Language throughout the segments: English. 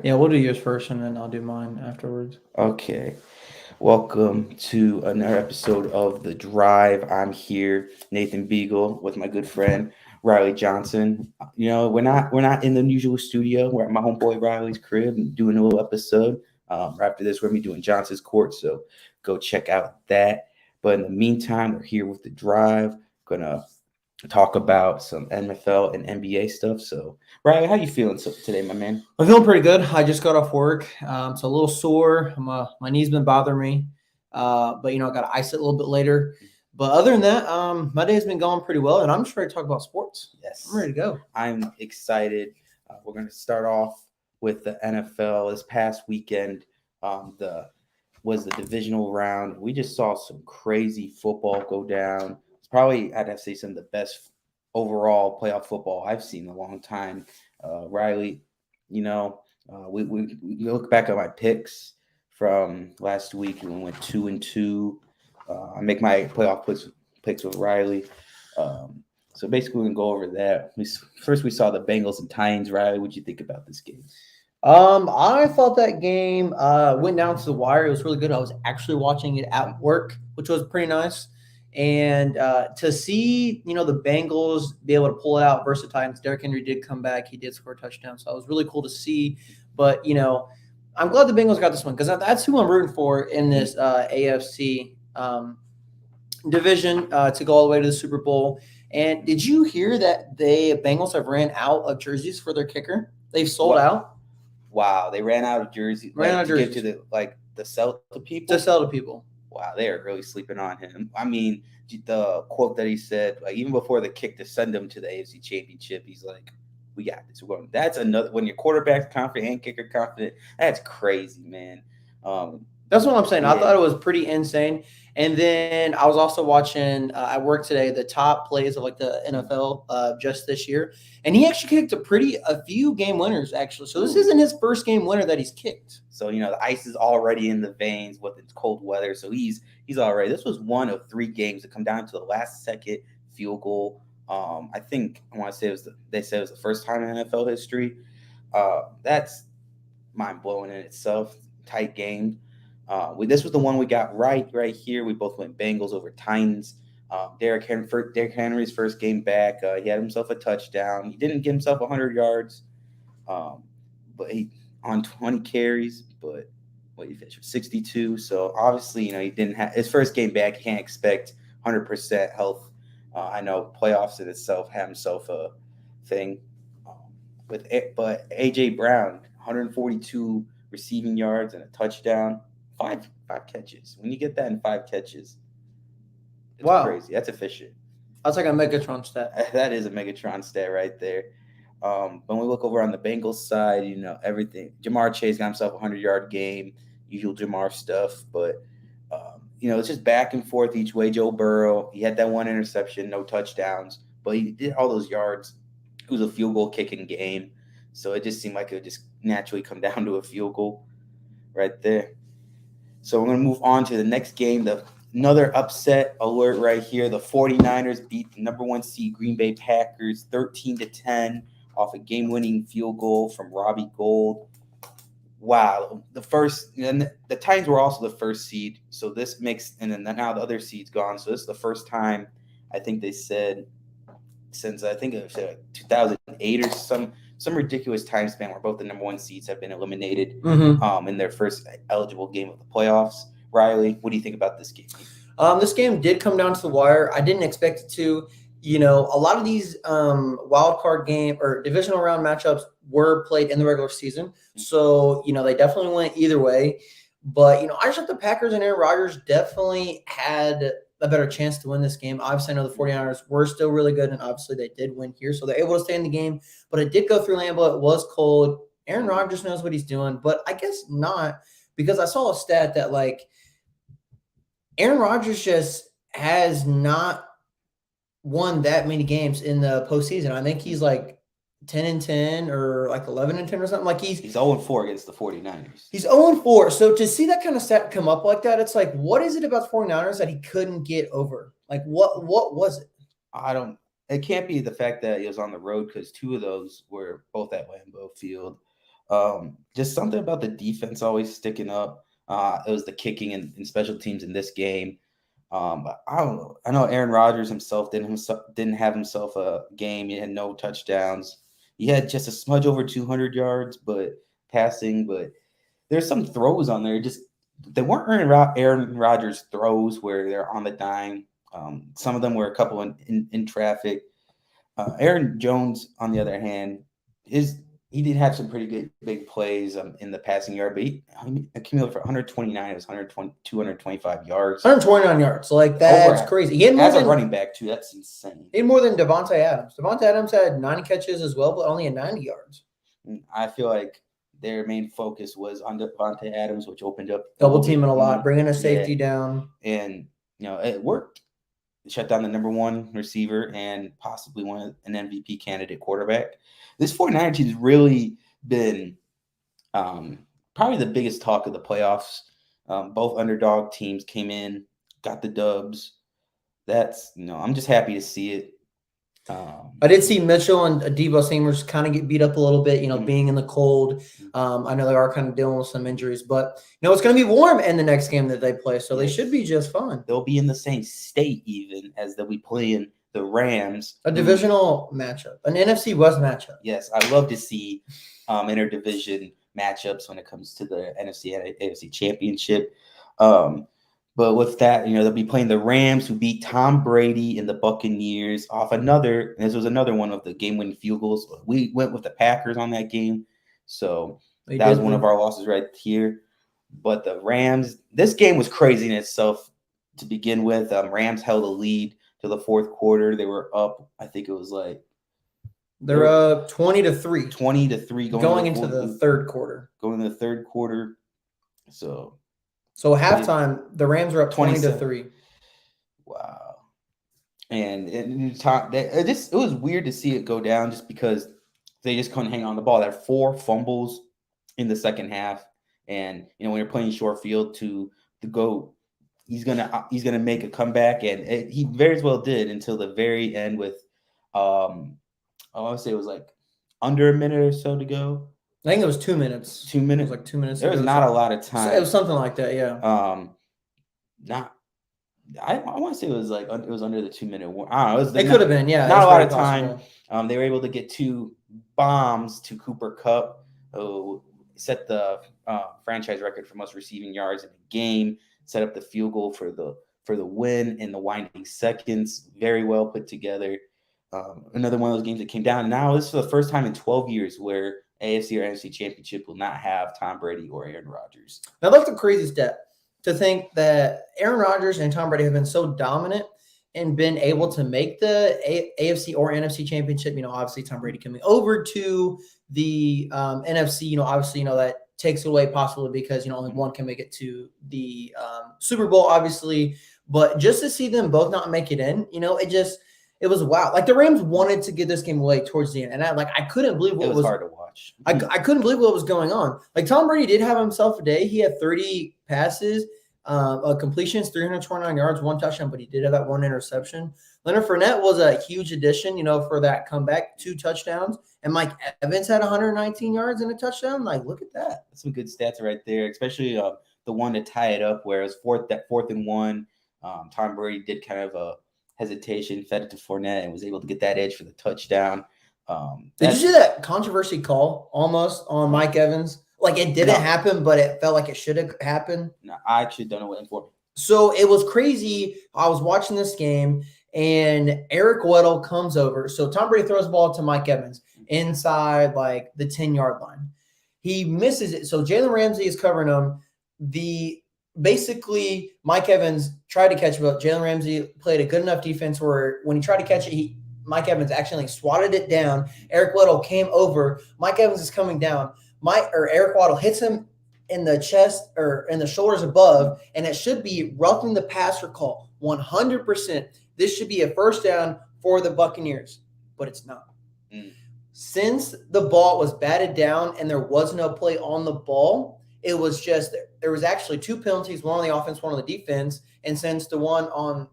Yeah, we'll do yours first, and then I'll do mine afterwards. Okay. Welcome to another episode of The Drive. I'm here, Nathan Beagle, with my good friend Riley Johnson. We're not in the usual studio. We're at my homeboy Riley's crib and doing a little episode. Right after this, we're gonna be doing Johnson's Court, so go check out that. But in the meantime, we're here with The Drive. Gonna talk about some NFL and NBA stuff. So, Riley, how you feeling today, my man? I'm feeling pretty good. I just got off work, so a little sore. My knee's been bothering me, but I got to ice it a little bit later. But other than that, my day's been going pretty well, and I'm just ready to talk about sports. Yes, I'm ready to go. I'm excited. We're going to start off with the NFL. This past weekend, the was the divisional round. We just saw some crazy football go down. It's probably, I'd have to say, some of the best overall playoff football I've seen in a long time. Riley, we look back at my picks from last week and we went 2-2. I make my playoff picks with Riley. So basically, we can go over that. First, we saw the Bengals and Titans. Riley, what'd you think about this game? I thought that game went down to the wire. It was really good. I was actually watching it at work, which was pretty nice. And to see, the Bengals be able to pull it out versus the Titans, Derrick Henry did come back. He did score a touchdown. So it was really cool to see. But, I'm glad the Bengals got this one because that's who I'm rooting for in this AFC division to go all the way to the Super Bowl. And did you hear that the Bengals have ran out of jerseys for their kicker? They've sold out. Wow, they ran out of jerseys. Ran out of jerseys. Give to the sell to people. To sell to people. Wow, they are really sleeping on him. I mean, the quote that he said, like even before the kick to send them to the AFC Championship, he's like, "We got this." That's another when your quarterback's confident and kicker confident. That's crazy, man. That's what I'm saying. Yeah. I thought it was pretty insane. And then I was also watching at work today the top plays of like the NFL just this year, and he actually kicked a few game winners actually. So this isn't his first game winner that he's kicked. So the ice is already in the veins with its cold weather. So he's already. This was one of 3 games that come down to the last second field goal. I think I want to say they said it was the first time in NFL history. That's mind blowing in itself. Tight game. This was the one we got right here. We both went Bengals over Titans. Derrick Henry's first game back. He had himself a touchdown. He didn't get himself 100 yards, but he on 20 carries. But he finished with 62. So obviously, he didn't have his first game back. He can't expect 100% health. I know playoffs in itself have himself a thing. But AJ Brown, 142 receiving yards and a touchdown. Five catches. When you get that in 5 catches, it's crazy. That's efficient. That's like a Megatron stat. That is a Megatron stat right there. When we look over on the Bengals side, everything. Jamar Chase got himself a 100-yard game, usual Jamar stuff. But, it's just back and forth each way. Joe Burrow, he had that one interception, no touchdowns. But he did all those yards. It was a field goal kicking game. So it just seemed like it would just naturally come down to a field goal right there. So we're going to move on to the next game. Another upset alert right here. The 49ers beat the number 1 seed Green Bay Packers 13-10 off a game-winning field goal from Robbie Gould. Wow. The Titans were also the first seed. So this makes, and then now the other seed's gone. So this is the first time I think they said since I think it was 2008 or some ridiculous time span where both the number 1 seeds have been eliminated in their first eligible game of the playoffs. Riley, what do you think about this game? This game did come down to the wire. I didn't expect it to. A lot of these wild card game or divisional round matchups were played in the regular season. So, they definitely went either way. But, I just thought the Packers and Aaron Rodgers definitely had a better chance to win this game. Obviously, I know the 49ers were still really good, and obviously they did win here. So they're able to stay in the game. But it did go through Lambeau. It was cold. Aaron Rodgers knows what he's doing. But I guess not, because I saw a stat that, Aaron Rodgers just has not won that many games in the postseason. I think he's 10-10 or 11-10 or something. He's 0-4 against the 49ers. He's 0-4. So to see that kind of stat come up like that, it's what is it about the 49ers that he couldn't get over? What was it? It can't be the fact that he was on the road, because 2 of those were both at Lambeau Field. Just something about the defense always sticking up. It was the kicking and special teams in this game. I don't know. I know Aaron Rodgers himself didn't have himself a game. He had no touchdowns. He had just a smudge over 200 yards, but passing. But there's some throws on there. Just they weren't Aaron Rodgers throws where they're on the dime. Some of them were a couple in traffic. Aaron Jones, on the other hand, he did have some pretty good big plays in the passing yard, but he accumulated for 129. It was 120, 225 yards. 129 yards. Like, that's crazy. He had more as than, a running back, too. That's insane. He had more than Devontae Adams. Devontae Adams had 90 catches as well, but only had 90 yards. I feel like their main focus was on Devontae Adams, which opened up double teaming a lot, bringing a safety down. And, it worked. Shut down the number one receiver and possibly an MVP candidate quarterback. This 49er team has really been probably the biggest talk of the playoffs. Both underdog teams came in, got the dubs. That's, I'm just happy to see it. I did see Mitchell and Deebo Samuel kind of get beat up a little bit, being in the cold. I know they are kind of dealing with some injuries, but it's going to be warm in the next game that they play, so they should be just fine. They'll be in the same state even as they'll be playing the Rams. A divisional matchup, an NFC West matchup. Yes, I love to see interdivision matchups when it comes to the NFC and AFC championship. But with that, they'll be playing the Rams, who beat Tom Brady and the Buccaneers off another. And this was another one of the game-winning field goals. We went with the Packers on that game, so that was one of our losses right here. But the Rams, this game was crazy in itself to begin with. Rams held a lead to the fourth quarter. They were up. I think it was like they're up 20-3. 20-3 going into the third quarter. Going into the third quarter, So halftime, the Rams are up 20-3. Wow. And it was weird to see it go down just because they just couldn't hang on the ball. There are 4 fumbles in the second half. And, when you're playing short field to the GOAT, he's gonna make a comeback. And he very well did until the very end with, I want to say it was like under a minute or so to go. I think it was 2 minutes. 2 minutes. It was like 2 minutes. There was not a lot of time. It was something like that, yeah. I want to say it was under the 2 minute warning. I don't know. It could have been, yeah. Not a lot of time. They were able to get 2 bombs to Cooper Kupp, who set the franchise record for most receiving yards in a game. Set up the field goal for the win in the winding seconds. Very well put together. Another one of those games that came down. Now this is the first time in 12 years where AFC or NFC championship will not have Tom Brady or Aaron Rodgers. Now, that's a crazy step to think that Aaron Rodgers and Tom Brady have been so dominant and been able to make the AFC or NFC championship. Obviously Tom Brady coming over to the NFC, obviously, that takes it away possibly because, only one can make it to the Super Bowl, obviously. But just to see them both not make it in, it was wow. Like, the Rams wanted to get this game away towards the end. And I couldn't believe what was hard to watch. I couldn't believe what was going on. Like, Tom Brady did have himself a day. He had 30 passes, completions, 329 yards, 1 touchdown, but he did have that 1 interception. Leonard Fournette was a huge addition, for that comeback, 2 touchdowns. And Mike Evans had 119 yards and a touchdown. Like, look at that. That's some good stats right there, especially the one to tie it up where it was 4th and 1. Tom Brady did kind of a hesitation, fed it to Fournette, and was able to get that edge for the touchdown. Did you see that controversy call almost on Mike Evans? Like, it didn't happen, but it felt like it should have happened. No, I actually don't know what it's for. So it was crazy. I was watching this game, and Eric Weddle comes over. So Tom Brady throws the ball to Mike Evans inside, like, the 10-yard line. He misses it. So Jalen Ramsey is covering him. Basically, Mike Evans tried to catch it, but Jalen Ramsey played a good enough defense where when he tried to catch it, Mike Evans actually swatted it down. Eric Weddle came over. Mike Evans is coming down. Eric Weddle hits him in the chest or in the shoulders above, and it should be roughing the passer call 100%. This should be a first down for the Buccaneers, but it's not. Since the ball was batted down and there was no play on the ball, it was just there was actually 2 penalties, one on the offense, one on the defense. And since the one on,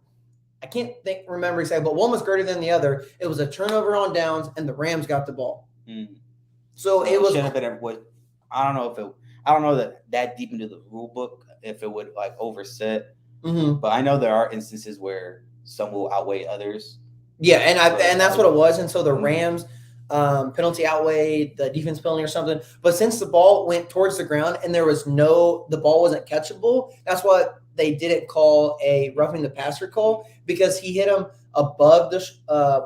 I can't remember exactly, but one was greater than the other, it was a turnover on downs, and the Rams got the ball. So it was. Should have been what I don't know if it. I don't know that deep into the rule book if it would like overset. Mm-hmm. But I know there are instances where some will outweigh others. Yeah, and that's what it was. And so the Mhm. Rams penalty outweighed the defense penalty or something. But since the ball went towards the ground and the ball wasn't catchable, that's what they didn't call a roughing the passer call, because he hit him above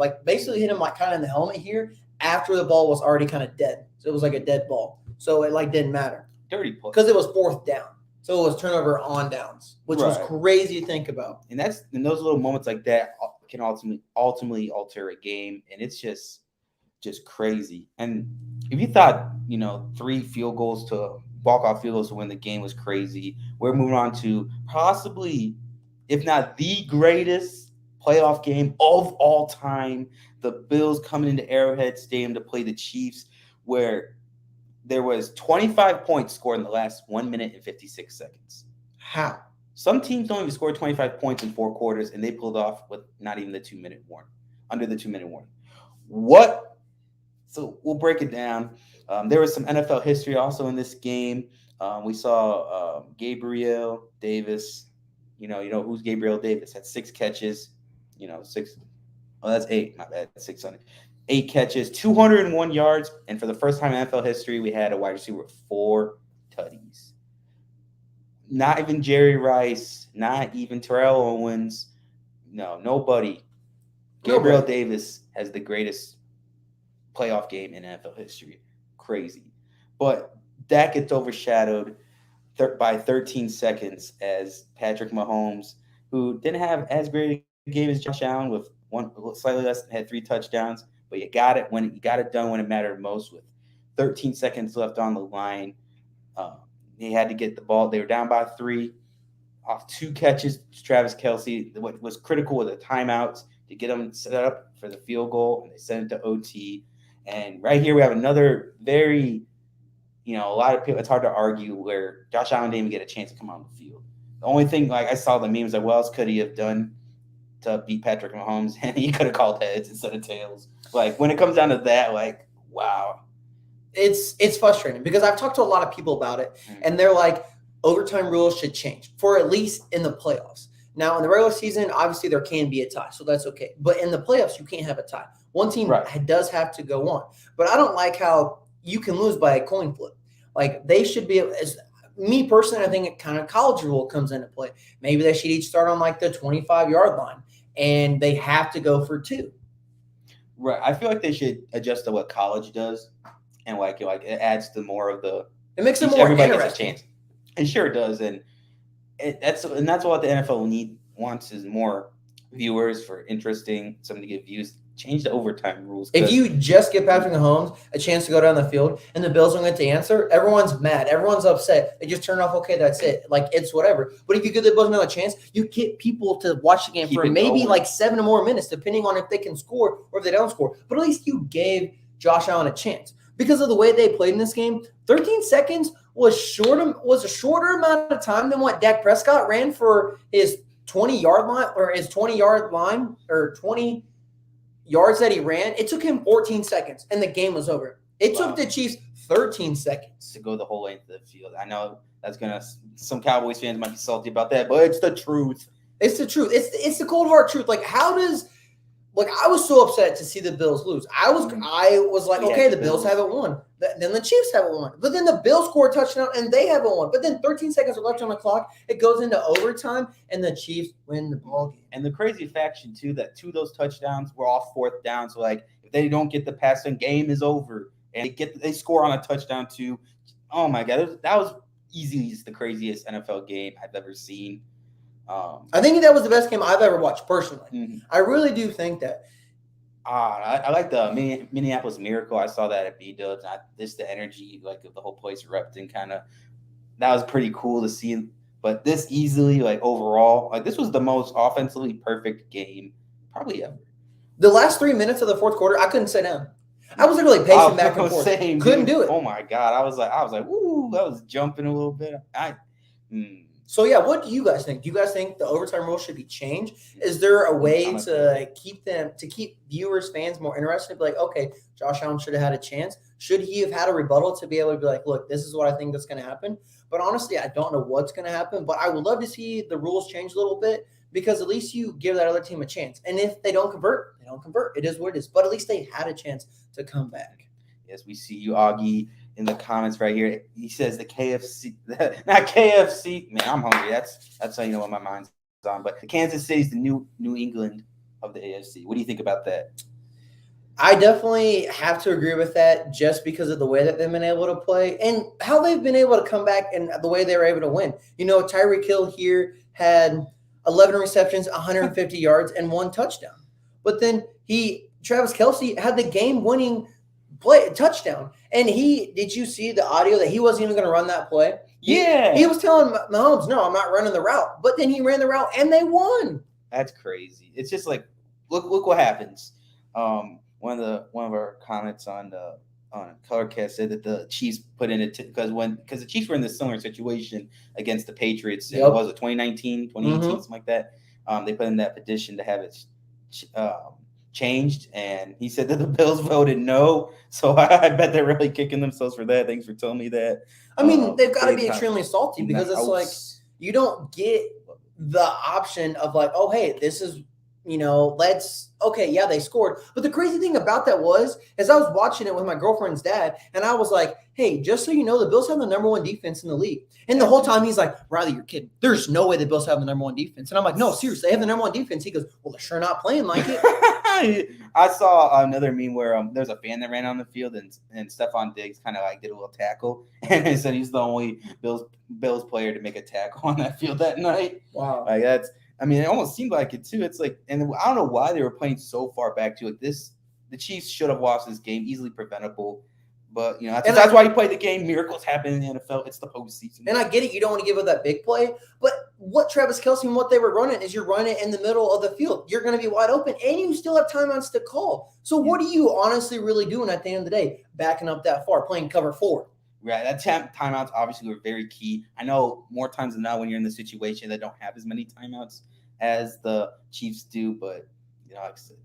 like basically hit him like kind of in the helmet here after the ball was already kind of dead. So it was like a dead ball. So it like didn't matter Dirty play. because it was fourth down. So it was turnover on downs, which was crazy to think about. And those little moments like that can ultimately alter a game, and it's just crazy. And if you thought 3 field goals to walk off field goals to win the game was crazy, we're moving on to possibly, if not the greatest playoff game of all time, the Bills coming into Arrowhead Stadium to play the Chiefs, where there was 25 points scored in the last 1 minute and 56 seconds. How? Some teams don't even score 25 points in 4 quarters, and they pulled off with not even the 2-minute warning, under the 2-minute warning. What? So we'll break it down. There was some NFL history also in this game. We saw Gabriel Davis. You know who's Gabriel Davis? Had 6 catches. 6. Oh, that's 8. My bad. 600. 8 catches, 201 yards, and for the first time in NFL history, we had a wide receiver with 4 tutties. Not even Jerry Rice, not even Terrell Owens. No, nobody. Gabriel Davis has the greatest playoff game in NFL history. Crazy. But that gets overshadowed by 13 seconds as Patrick Mahomes, who didn't have as great a game as Josh Allen with one slightly less, had 3 touchdowns, but you got it done when it mattered most with 13 seconds left on the line. He had to get the ball. They were down by 3 off 2 catches. Travis Kelce, what was critical with the timeouts to get them set up for the field goal, and they sent it to OT. And right here we have another very, a lot of people, it's hard to argue where Josh Allen didn't even get a chance to come on the field. The only thing, like I saw the memes, like, what else could he have done to beat Patrick Mahomes? And he could have called heads instead of tails. Like, when it comes down to that, like, wow. It's frustrating because I've talked to a lot of people about it, and they're like, overtime rules should change for at least in the playoffs. Now, in the regular season, obviously there can be a tie, so that's okay. But in the playoffs, you can't have a tie. One team does have to go on. But I don't like how you can lose by a coin flip. Like, they should be, as me personally, I think it kind of college rule comes into play. Maybe they should each start on like the 25-yard line, and they have to go for 2. Right. I feel like they should adjust to what college does, and like it adds to more of the. It makes it more everybody interesting. Gets a chance. It sure does, and that's what the NFL wants is more viewers for interesting, something to get views. Change the overtime rules. If you just give Patrick Mahomes a chance to go down the field and the Bills don't get to answer, everyone's mad. Everyone's upset. They just turn off, okay, that's it. Like, it's whatever. But if you give the Bills another chance, you get people to watch the game for maybe like 7 or more minutes, depending on if they can score or if they don't score. But at least you gave Josh Allen a chance. Because of the way they played in this game, 13 seconds was a shorter amount of time than what Dak Prescott ran for his 20-yard line or his 20-yard line or 20 yards that he ran. It took him 14 seconds, and the game was over. It took the Chiefs 13 seconds to go the whole length of the field. I know some Cowboys fans might be salty about that, but it's the truth. It's the truth. It's the cold hard truth. Like, I was so upset to see the Bills lose. I was like, okay, the Bills haven't won. Then the Chiefs haven't won. But then the Bills score a touchdown, and they haven't won. But then 13 seconds are left on the clock. It goes into overtime, and the Chiefs win the ball game. And the crazy faction, too, that 2 of those touchdowns were off 4th down. So, like, if they don't get the pass, then game is over. And they score on a touchdown, too. Oh, my God. That was easily the craziest NFL game I've ever seen. I think that was the best game I've ever watched personally. Mm-hmm. I really do think that. I like the Minneapolis Miracle. I saw that at B-Dubs. The energy, like, of the whole place erupting, kind of, that was pretty cool to see. But this easily, like, overall, like, this was the most offensively perfect game probably ever. The last 3 minutes of the fourth quarter, I couldn't sit down. I was literally pacing back and forth. Couldn't do it. Oh my God! I was like, woo! I was jumping a little bit. So, yeah, what do you guys think? Do you guys think the overtime rule should be changed? Is there a way to keep viewers, fans more interested? Be like, okay, Josh Allen should have had a chance. should he have had a rebuttal to be able to be like, look, this is what I think that's going to happen? But honestly, I don't know what's going to happen. But I would love to see the rules change a little bit because at least you give that other team a chance. And if they don't convert, they don't convert. It is what it is. But at least they had a chance to come back. Yes, we see you, Augie, in the comments right here. He says the KFC, not KFC. Man, I'm hungry. That's how you know what my mind's on. But the Kansas City's the New England of the AFC. What do you think about that? I definitely have to agree with that just because of the way that they've been able to play and how they've been able to come back and the way they were able to win. You know, Tyreek Hill here had 11 receptions, 150 yards, and 1 touchdown. But then Travis Kelce had the game-winning touchdown. And did you see the audio that he wasn't even going to run that play? Yeah. He was telling Mahomes, no, I'm not running the route. But then he ran the route and they won. That's crazy. It's just like, look what happens. One of our comments on Colorcast said that the Chiefs put in because the Chiefs were in this similar situation against the Patriots in, was it 2019, 2018, something like that. They put in that petition to have it changed, and he said that the Bills voted no. So I bet they're really kicking themselves for that. Thanks for telling me that. I mean, they've got to be extremely salty because it's like you don't get the option of like, oh, hey, this is, they scored. But the crazy thing about that is I was watching it with my girlfriend's dad, and I was like, hey, just so you know, the Bills have the number 1 defense in the league. And the whole time he's like, Riley, you're kidding. There's no way the Bills have the number 1 defense. And I'm like, no, seriously, they have the number 1 defense. He goes, well, they're sure not playing like it. I saw another meme where there's a fan that ran on the field and Stephon Diggs kind of like did a little tackle, and he said he's the only Bills player to make a tackle on that field that night. Wow. Like it almost seemed like it too. It's like, and I don't know why they were playing so far back to it. The Chiefs should have lost this game, easily preventable. But, that's why you play the game. Miracles happen in the NFL. It's the postseason. And I get it. You don't want to give up that big play. But what Travis Kelce and what they were running is you're running in the middle of the field. You're going to be wide open, and you still have timeouts to call. So what are you honestly really doing at the end of the day? Backing up that far, playing cover 4. Right. That timeouts obviously were very key. I know more times than not when you're in the situation they don't have as many timeouts as the Chiefs do, but, like I said,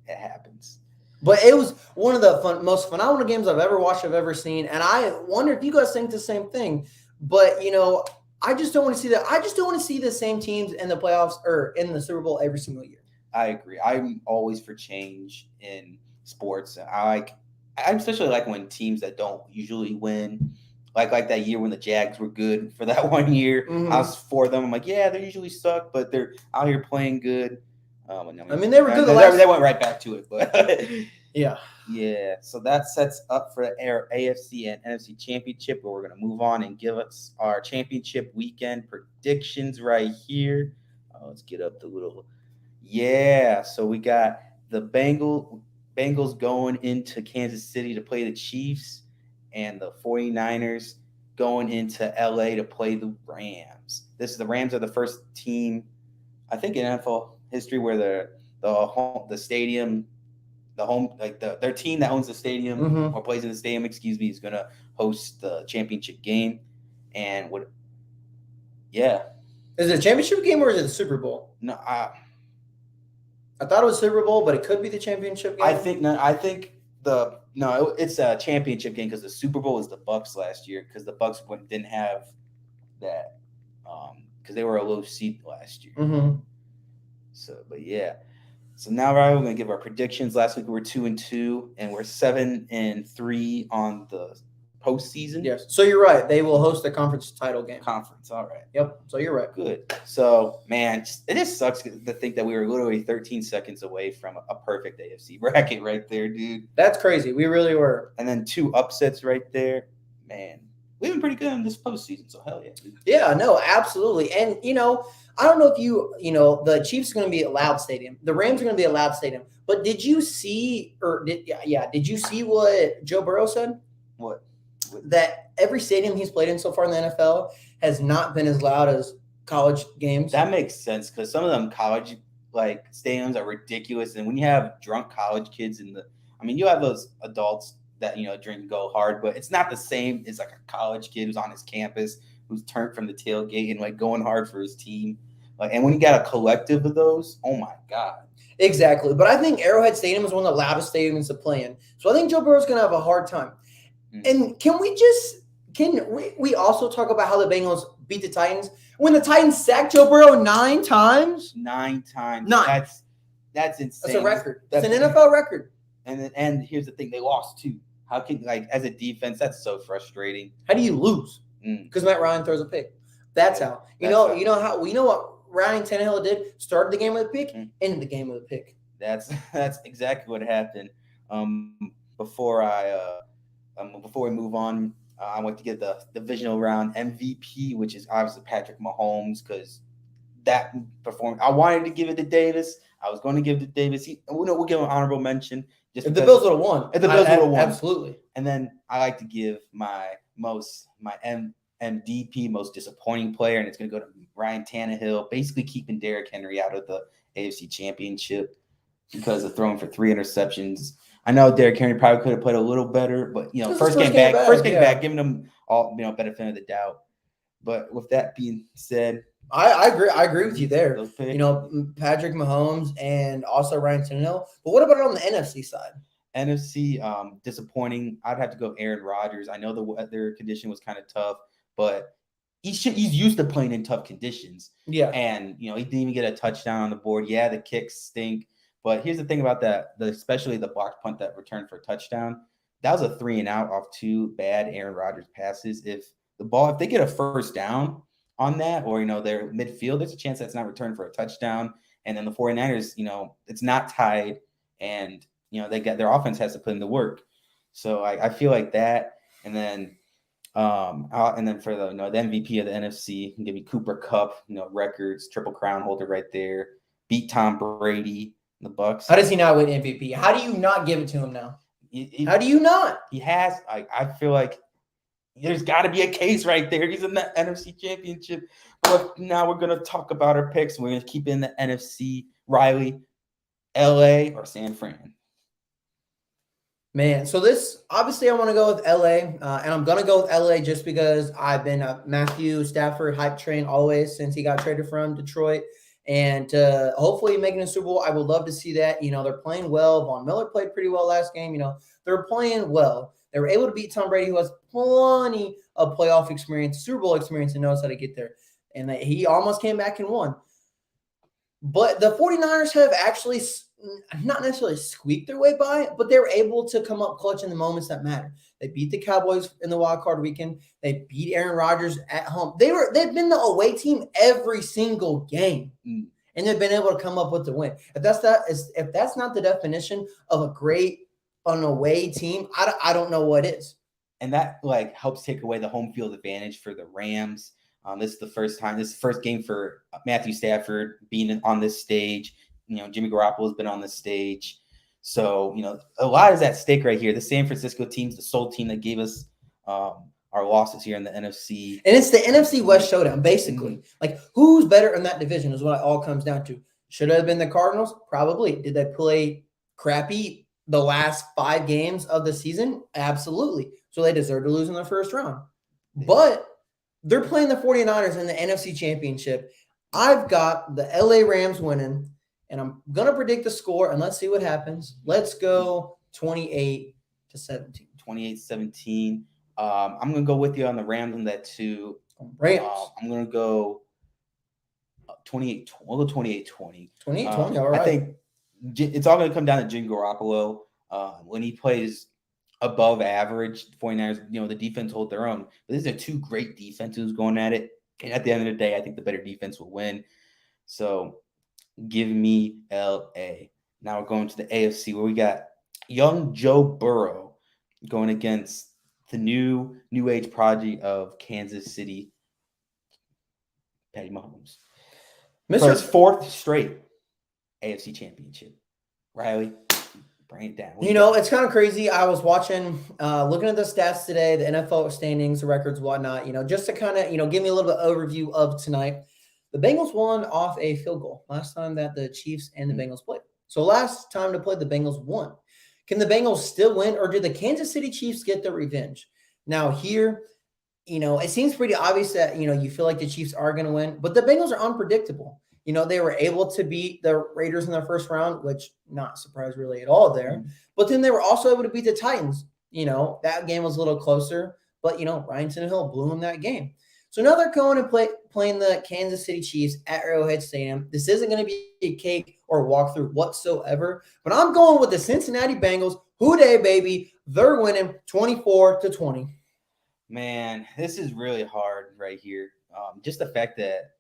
it happens. But it was one of the most phenomenal games I've ever watched, I've ever seen. And I wonder if you guys think the same thing. But, I just don't want to see that. I just don't want to see the same teams in the playoffs or in the Super Bowl every single year. I agree. I'm always for change in sports. I especially like when teams that don't usually win, like that year when the Jags were good for that 1 year. I was for them. I'm like, yeah, they usually suck, but they're out here playing good. I mean, they were good. They went right back to it, but yeah. So that sets up for our AFC and NFC championship, where we're going to move on and give us our championship weekend predictions right here. Let's get up the little. Yeah, so we got the Bengals going into Kansas City to play the Chiefs, and the 49ers going into LA to play the Rams. The Rams are the first team, I think, in NFL history where the stadium, the home, like their team that owns the stadium or plays in the stadium, is going to host the championship game. And is it a championship game or is it the Super Bowl? No, I thought it was Super Bowl, but it could be the championship game. It's a championship game because the Super Bowl was the Bucs last year, because the Bucs didn't have that because they were a low seed last year. So, but yeah. So now, Ryan, we're going to give our predictions. Last week we were 2-2, and we're 7-3 on the postseason. Yes. So you're right. They will host the conference title game. Conference. All right. Yep. So you're right. Good. So, man, it just sucks to think that we were literally 13 seconds away from a perfect AFC bracket right there, dude. That's crazy. We really were. And then 2 upsets right there. Man, we've been pretty good in this postseason, so hell yeah, dude. Yeah, no, absolutely. And, I don't know if the Chiefs are going to be a loud stadium. The Rams are going to be a loud stadium. But did you see did you see what Joe Burrow said? What? That every stadium he's played in so far in the NFL has not been as loud as college games. That makes sense, because some of them college stadiums are ridiculous. And when you have drunk college kids you have those adults that, drink and go hard, but it's not the same as like a college kid who's on his campus, who's turned from the tailgate and going hard for his team. And when you got a collective of those, oh my God. Exactly. But I think Arrowhead Stadium is one of the loudest stadiums to play in. So I think Joe Burrow's going to have a hard time. And can we also talk about how the Bengals beat the Titans when the Titans sacked Joe Burrow 9 times? 9 times. 9. That's insane. That's a record. That's an NFL record. And here's the thing: they lost too. How can as a defense? That's so frustrating. How do you lose? Because Matt Ryan throws a pick. That's how. You know what Ryan Tannehill did? Started the game with a pick, ended the game with a pick. That's exactly what happened. Before we move on, I want to get the divisional round MVP, which is obviously Patrick Mahomes, because that performance. I wanted to give it to Davis. I was going to give it to Davis. We'll give him an honorable mention. Just if the Bills would have won. If the Bills would have won. Absolutely. And then I like to give my MVP, most disappointing player, and it's going to go to Ryan Tannehill, basically keeping Derrick Henry out of the AFC Championship because of throwing for 3 interceptions. I know Derrick Henry probably could have played a little better, but first game back, giving him all benefit of the doubt. But with that being said, I agree with you there. Patrick Mahomes and also Ryan Tannehill. But what about on the NFC side? NFC, disappointing. I'd have to go Aaron Rodgers. I know the weather condition was kind of tough, but he's used to playing in tough conditions. Yeah. And, he didn't even get a touchdown on the board. Yeah, the kicks stink. But here's the thing about that, especially the blocked punt that returned for a touchdown. That was a 3-and-out off 2 bad Aaron Rodgers passes. If they get a first down on that, or, they're midfield, there's a chance that's not returned for a touchdown. And then the 49ers, it's not tied. And, they got their offense has to put in the work. So I feel like that. And then for the MVP of the NFC, give me Cooper Kupp, records, Triple Crown holder right there. Beat Tom Brady, the Bucks. How does he not win MVP? How do you not give it to him now? How do you not? He has. I feel like there's got to be a case right there. He's in the NFC Championship. But now we're going to talk about our picks. We're going to keep in the NFC. Riley, LA, or San Fran? Man, so this, obviously I want to go with LA, and I'm going to go with LA just because I've been a Matthew Stafford hype train always since he got traded from Detroit, and hopefully making a Super Bowl. I would love to see that. They're playing well. Von Miller played pretty well last game. They're playing well. They were able to beat Tom Brady, who has plenty of playoff experience, Super Bowl experience, and knows how to get there. And he almost came back and won. But the 49ers have actually not necessarily squeaked their way by, but they were able to come up clutch in the moments that matter. They beat the Cowboys in the wild card weekend. They beat Aaron Rodgers at home. They've been the away team every single game, and they've been able to come up with the win. If that's not the definition of a great an away team, I don't know what is. And that helps take away the home field advantage for the Rams. This is the first time. This is the first game for Matthew Stafford being on this stage. Jimmy Garoppolo has been on this stage. So, a lot is at stake right here. The San Francisco team's the sole team that gave us our losses here in the NFC. And it's the NFC West showdown, basically. Who's better in that division is what it all comes down to. Should it have been the Cardinals? Probably. Did they play crappy the last 5 games of the season? Absolutely. So they deserve to lose in the first round. But they're playing the 49ers in the NFC Championship. I've got the LA Rams winning, and I'm going to predict the score, and let's see what happens. Let's go 28-17. 28-17. I'm going to go with you on the Rams on that too. Rams. I'm going to go 28-20. We'll go 28-20. 28-20, all right. I think it's all going to come down to Jimmy Garoppolo. When he plays above average, 49ers, the defense hold their own. But these are 2 great defenses going at it. And at the end of the day, I think the better defense will win. So give me LA. Now we're going to the AFC where we got young Joe Burrow going against the new age prodigy of Kansas City, Patty Mahomes. For his 4th straight AFC championship. Riley, bring it down. It's kind of crazy. I was watching, looking at the stats today, the NFL standings, the records, whatnot, just to kind of, give me a little bit of overview of tonight. The Bengals won off a field goal last time that the Chiefs and the Bengals played. So last time to play, the Bengals won. Can the Bengals still win, or did the Kansas City Chiefs get their revenge? Now here, it seems pretty obvious that, you feel like the Chiefs are going to win, but the Bengals are unpredictable. They were able to beat the Raiders in the first round, which not surprised really at all there. But then they were also able to beat the Titans. that game was a little closer, but Ryan Tannehill blew him that game. So now they're going to playing the Kansas City Chiefs at Arrowhead Stadium. This isn't going to be a cake or walkthrough whatsoever, but I'm going with the Cincinnati Bengals. Who dey, baby? They're winning 24-20. Man, this is really hard right here. Just the fact that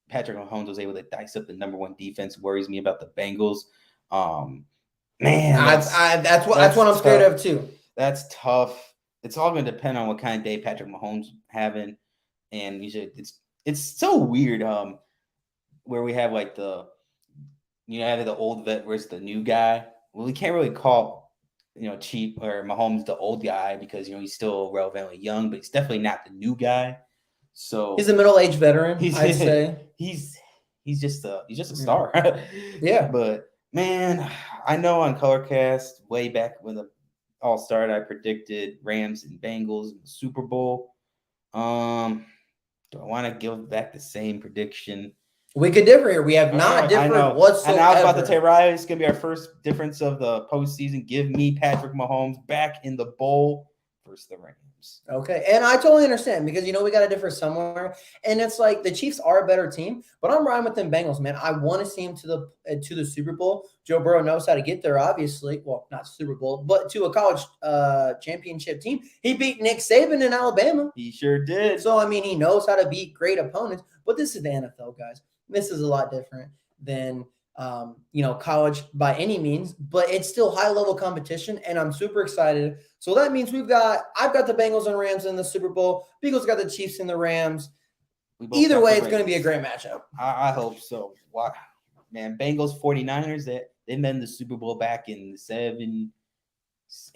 Patrick Mahomes was able to dice up the number one defense worries me about the Bengals. Man, that's what I'm scared of too. That's tough. It's all going to depend on what kind of day Patrick Mahomes having, and it's so weird. Where we have like having the old vet versus the new guy. Well, we can't really call Chief or Mahomes the old guy because he's still relevantly young, but he's definitely not the new guy. So he's a middle-aged veteran. I'd say he's just a star. Yeah. But man, I know on Colorcast way back when the all started, I predicted Rams and Bengals in the Super Bowl. Do I want to give back the same prediction? We could differ here. We have not differed whatsoever. And I was about to tell Riley, it's going to be our first difference of the postseason. Give me Patrick Mahomes back in the bowl versus the Rams. Okay. And I totally understand because, we got to differ somewhere. And it's like the Chiefs are a better team, but I'm riding with them Bengals, man. I want to see him to the Super Bowl. Joe Burrow knows how to get there, obviously. Well, not Super Bowl, but to a college championship team. He beat Nick Saban in Alabama. He sure did. So, he knows how to beat great opponents. But this is the NFL, guys. This is a lot different than college by any means, but it's still high-level competition, and I'm super excited. So that means I've got the Bengals and Rams in the Super Bowl. Beagles got the Chiefs and the Rams. Either way, it's going to be a great matchup. I hope so. Wow. Man, Bengals 49ers, they've been in the Super Bowl back in the 70s,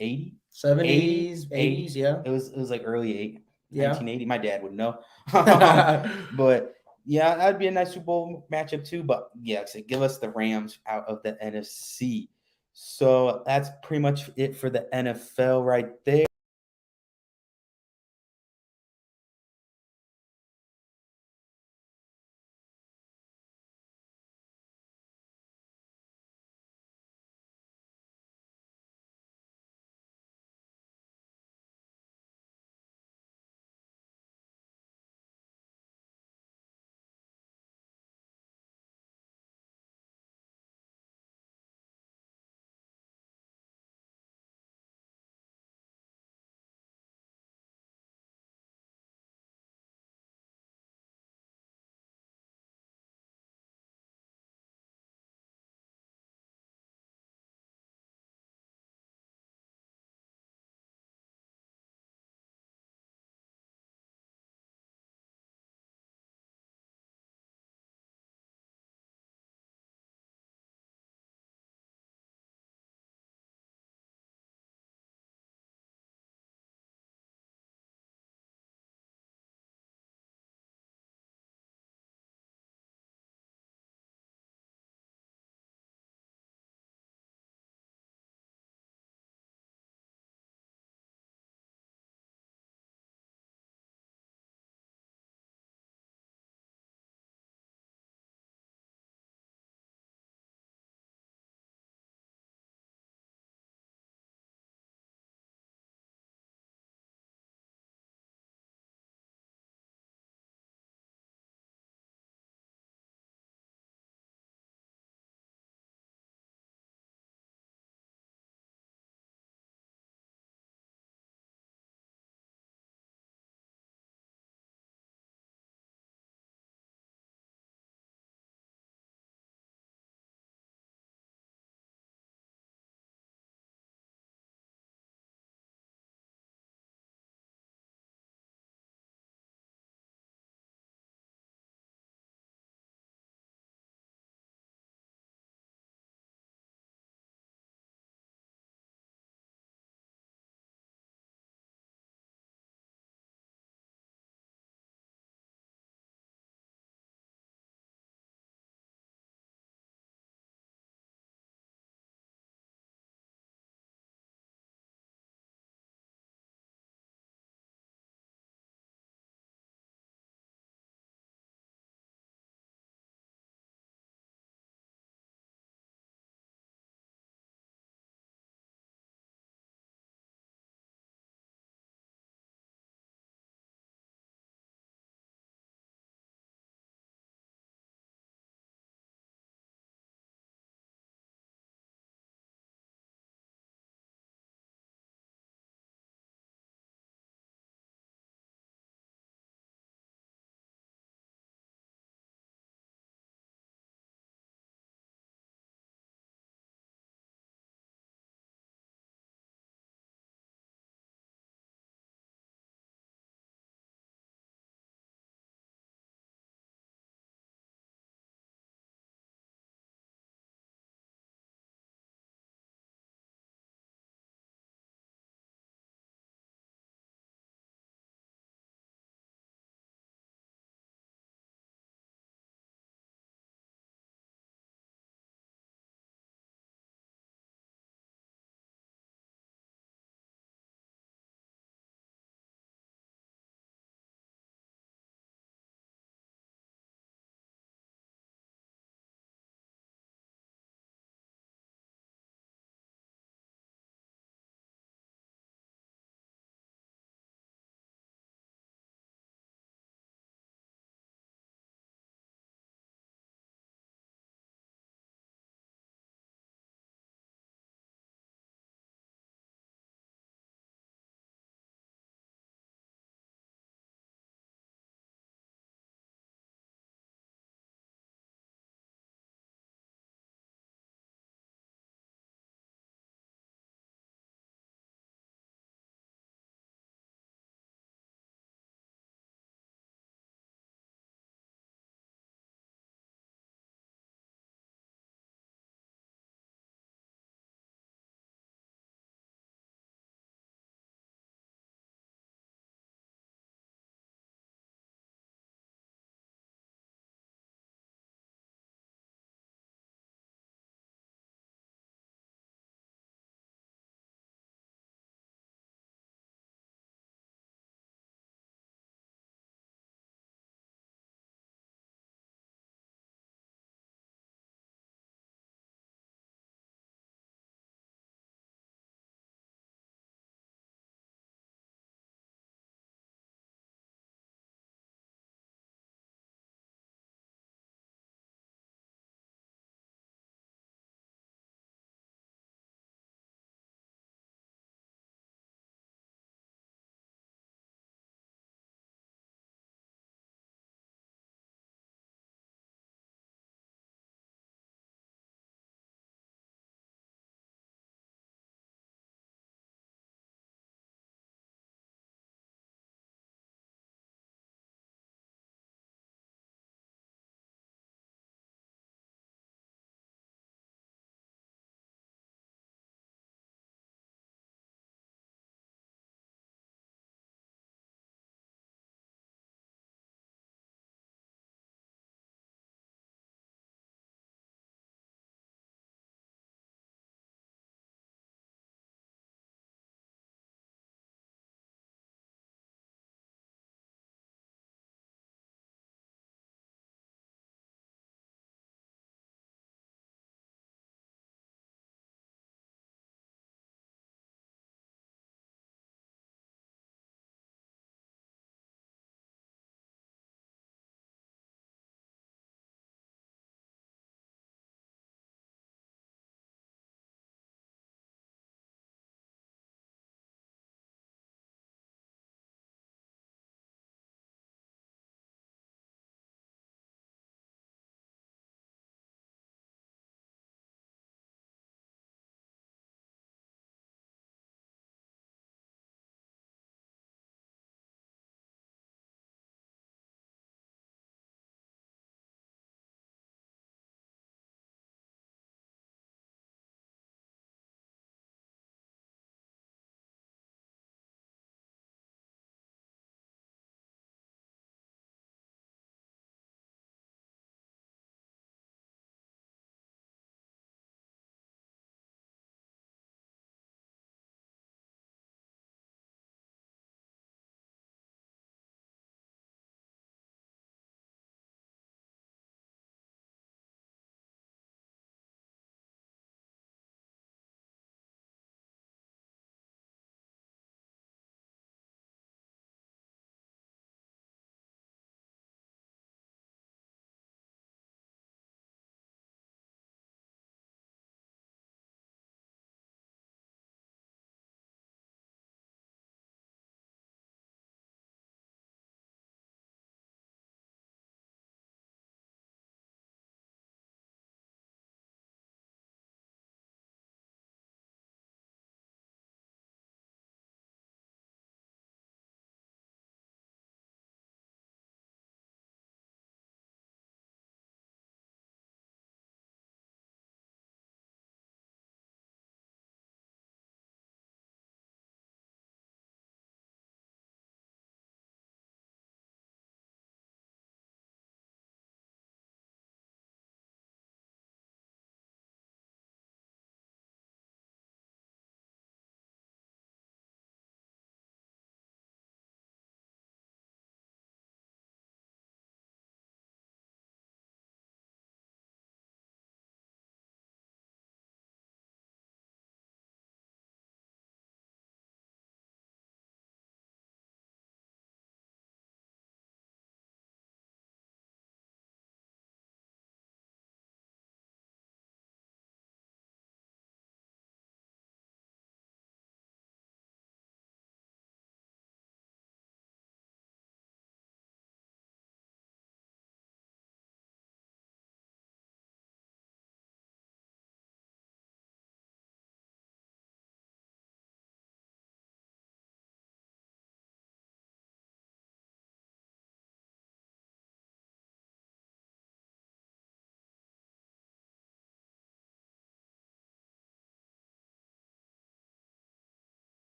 80s, yeah. It was like early 1980. My dad would know. But yeah, that'd be a nice Super Bowl matchup too. But yeah, so give us the Rams out of the NFC. So that's pretty much it for the NFL right there.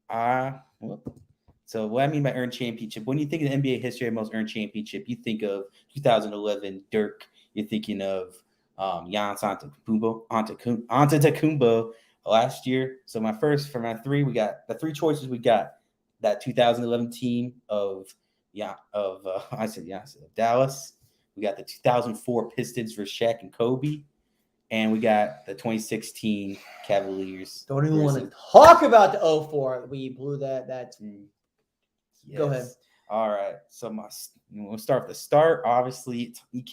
So what I mean by earned championship, when you think of the NBA history of most earned championship, you think of 2011 Dirk. You're thinking of Giannis Antetokounmpo last year. So for my three, we got the three choices. We got that 2011 team of Dallas. We got the 2004 Pistons for Shaq and Kobe, and we got the 2016 Cavaliers. Don't even want to talk about the 04. We blew that. Yes. Go ahead. All right. So we'll start with the start. Obviously, you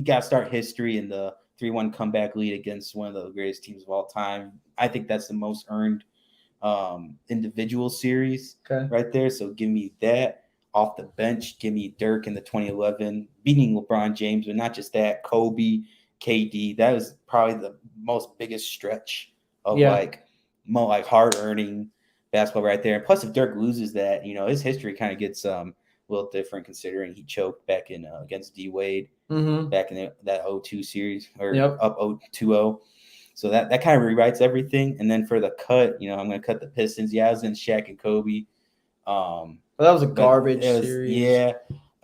got to start history in the 3-1 comeback lead against one of the greatest teams of all time. I think that's the most earned individual series right there. So give me that. Off the bench, give me Dirk in the 2011, beating LeBron James, but not just that, Kobe, KD. That was probably the most biggest stretch of hard earning basketball right there. And plus, if Dirk loses that, his history kind of gets a little different considering he choked back in against D Wade back in that 0-2 series or up 0-2-0. So that kind of rewrites everything. And then for the cut, I'm going to cut the Pistons. Yeah, I was in Shaq and Kobe. That was a garbage series. Yeah.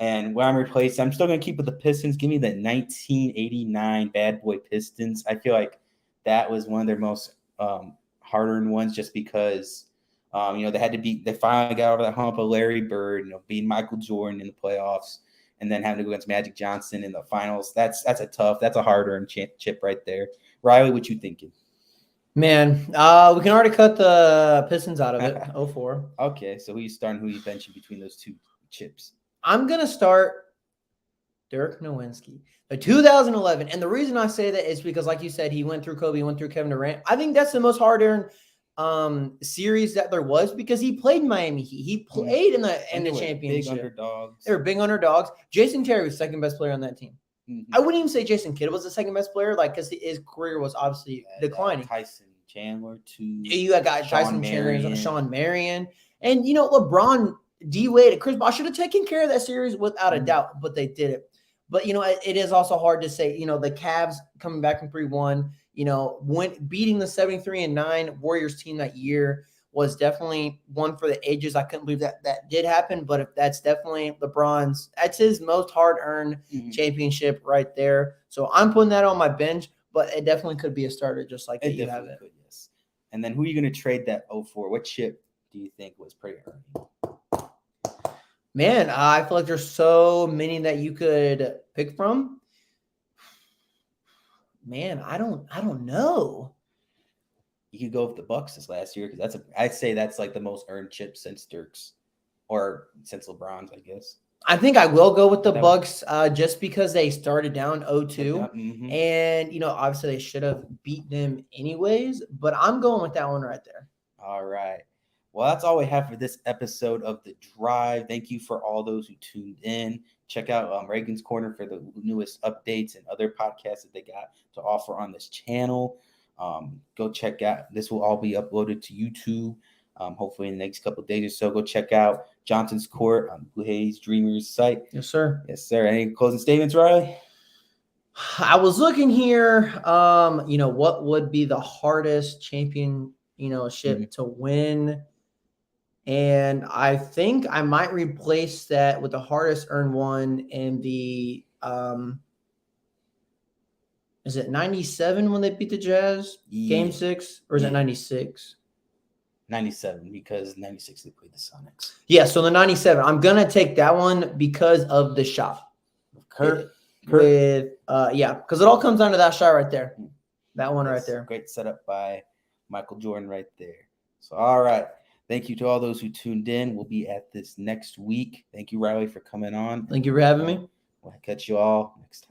And when I'm replaced, I'm still going to keep with the Pistons. Give me the 1989 Bad Boy Pistons. I feel like that was one of their most hard-earned ones just because, they finally got over that hump of Larry Bird, beating Michael Jordan in the playoffs and then having to go against Magic Johnson in the finals. That's a hard-earned chip right there. Riley, what you thinking? Man, we can already cut the Pistons out of it. 04. Okay, so who you starting? Who you benching between those two chips? I'm gonna start Dirk Nowitzki, the 2011, and the reason I say that is because, like you said, he went through Kobe, he went through Kevin Durant. I think that's the most hard-earned series that there was because he played in Miami Heat. He played in the championship. Big underdogs. They were big underdogs. Jason Terry was second best player on that team. I wouldn't even say Jason Kidd was the second best player, because his career was obviously declining. Tyson Chandler too. You got guys Tyson Chandler, Sean Marion, and LeBron, D Wade, and Chris Bosh should have taken care of that series without a doubt, but they did it. But it is also hard to say. The Cavs coming back from 3-1, beating the 73-9 Warriors team that year was definitely one for the ages. I couldn't believe that did happen, but if that's definitely LeBron's, that's his most hard-earned championship right there. So I'm putting that on my bench, but it definitely could be a starter just like you have it. Could, yes. And then who are you going to trade that 04? What chip do you think was pretty earned? Man, I feel like there's so many that you could pick from. Man, I don't know. You could go with the Bucks this last year because I'd say that's like the most earned chip since Dirk's or since LeBron's, I guess. I think I will go with the Bucks just because they started down 0-2. And, obviously they should have beat them anyways, but I'm going with that one right there. All right. Well, that's all we have for this episode of The Drive. Thank you for all those who tuned in. Check out Reagan's Corner for the newest updates and other podcasts that they got to offer on this channel. Go check out. This will all be uploaded to YouTube. Hopefully in the next couple of days or so. Go check out Johnson's Court on Blue Haze Dreamers site. Yes, sir. Yes, sir. Any closing statements, Riley? I was looking here. What would be the hardest championship to win? And I think I might replace that with the hardest earned one in the is it 97 when they beat the Jazz? Game 6? Or is it 96? 97, because 96 they played the Sonics. Yeah, so the 97. I'm going to take that one because of the shot. Kurt. Because it all comes down to that shot right there. That one right there. Great setup by Michael Jordan right there. So, all right. Thank you to all those who tuned in. We'll be at this next week. Thank you, Riley, for coming on. Thank you for having me. We'll catch you all next time.